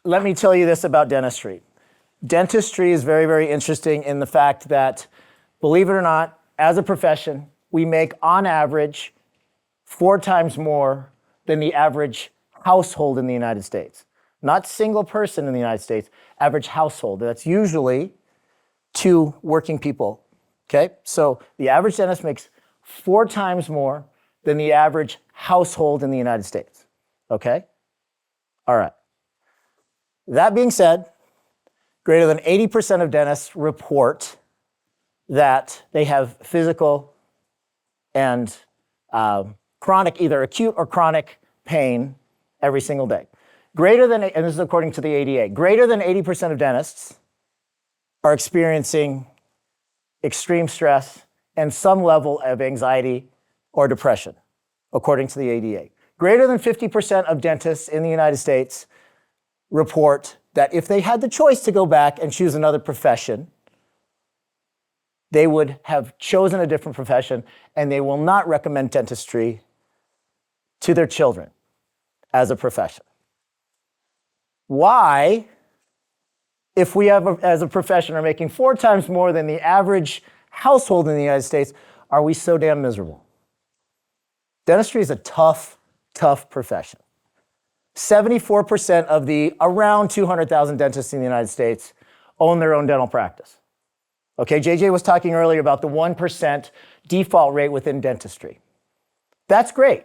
let me tell you this about dentistry. Dentistry is very, very interesting in the fact that, believe it or not, as a profession, we make on average 4 times more than the average household in the United States. Not single person in the United States, average household. That's usually 2 working people, okay? So the average dentist makes 4 times more than the average household in the United States, okay? All right. That being said, greater than 80% of dentists report that they have physical and chronic, either acute or chronic pain every single day. And this is according to the ADA, greater than 80% of dentists are experiencing extreme stress and some level of anxiety or depression, according to the ADA. Greater than 50% of dentists in the United States report that if they had the choice to go back and choose another profession, they would have chosen a different profession, and they will not recommend dentistry to their children as a profession. Why, if we have, as a profession, are making 4 times more than the average household in the United States, are we so damn miserable? Dentistry is a tough, tough profession. 74% of the around 200,000 dentists in the United States own their own dental practice. Okay, JJ was talking earlier about the 1% default rate within dentistry. That's great.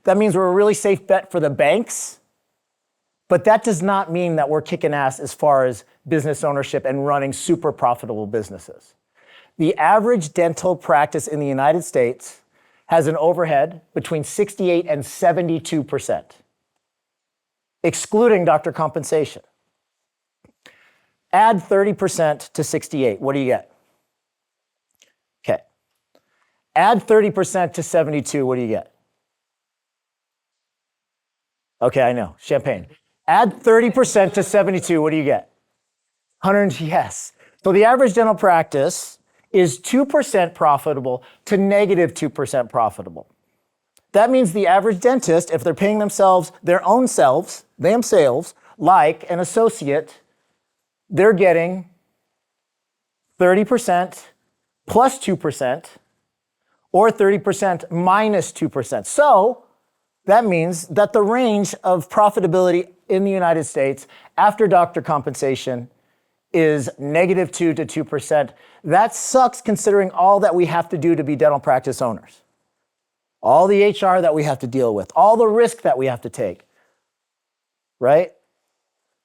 That means we're a really safe bet for the banks, but that does not mean that we're kicking ass as far as business ownership and running super profitable businesses. The average dental practice in the United States has an overhead between 68 and 72%, excluding doctor compensation. Add 30% to 68, what do you get? Okay. Add 30% to 72, what do you get? Okay, I know, champagne. Add 30% to 72, what do you get? 100, yes. So the average dental practice is 2% profitable to negative 2% profitable. That means the average dentist, if they're paying themselves, like an associate, they're getting 30% plus 2% or 30% minus 2%. So that means that the range of profitability in the United States after doctor compensation is negative 2 to 2%. That sucks considering all that we have to do to be dental practice owners. All the HR that we have to deal with, all the risk that we have to take, right?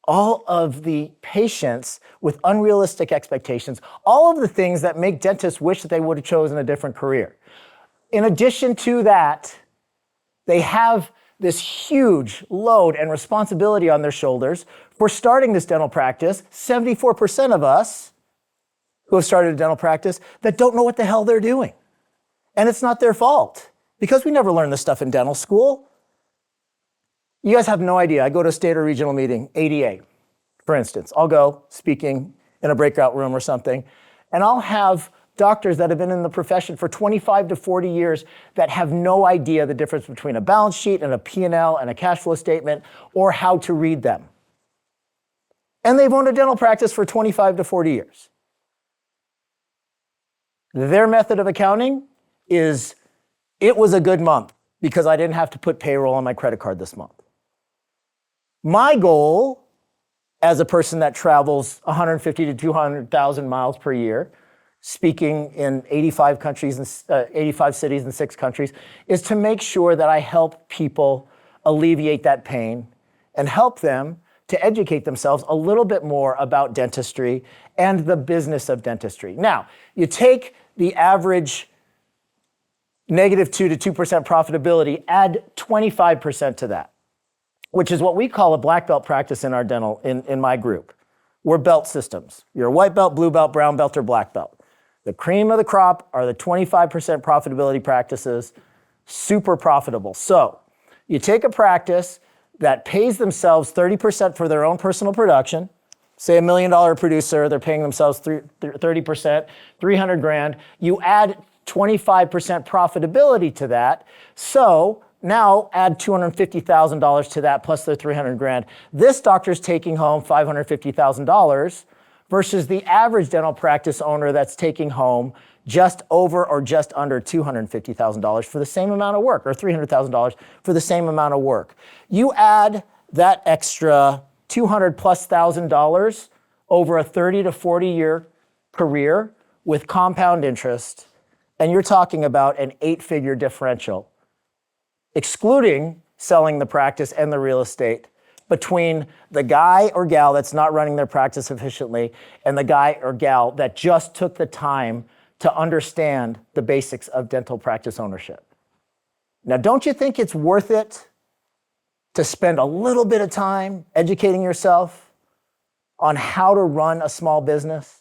All of the patients with unrealistic expectations, all of the things that make dentists wish that they would have chosen a different career. In addition to that, they have this huge load and responsibility on their shoulders for starting this dental practice. 74% of us who have started a dental practice that don't know what the hell they're doing. And it's not their fault because we never learned this stuff in dental school. You guys have no idea. I go to a state or regional meeting, ADA, for instance. I'll go speaking in a breakout room or something, and I'll have doctors that have been in the profession for 25 to 40 years that have no idea the difference between a balance sheet and a P&L and a cash flow statement or how to read them. And they've owned a dental practice for 25 to 40 years. Their method of accounting is, it was a good month because I didn't have to put payroll on my credit card this month. My goal as a person that travels 150 to 200,000 miles per year, speaking in 85 countries and 85 cities in 6 countries, is to make sure that I help people alleviate that pain and help them to educate themselves a little bit more about dentistry and the business of dentistry. Now, you take the average negative 2 to 2% profitability, add 25% to that, which is what we call a black belt practice in our dental, in my group. We're belt systems. You're a white belt, blue belt, brown belt, or black belt. The cream of the crop are the 25% profitability practices, super profitable. So you take a practice that pays themselves 30% for their own personal production, say $1 million producer, they're paying themselves 30%, 300 grand. You add 25% profitability to that. So now add $250,000 to that plus their 300 grand. This doctor's taking home $550,000 versus the average dental practice owner that's taking home just over or just under $250,000 for the same amount of work, or $300,000 for the same amount of work. You add that extra $200,000+ over a 30 to 40 year career with compound interest, and you're talking about an 8-figure differential, excluding selling the practice and the real estate, between the guy or gal that's not running their practice efficiently and the guy or gal that just took the time to understand the basics of dental practice ownership. Now, don't you think it's worth it to spend a little bit of time educating yourself on how to run a small business?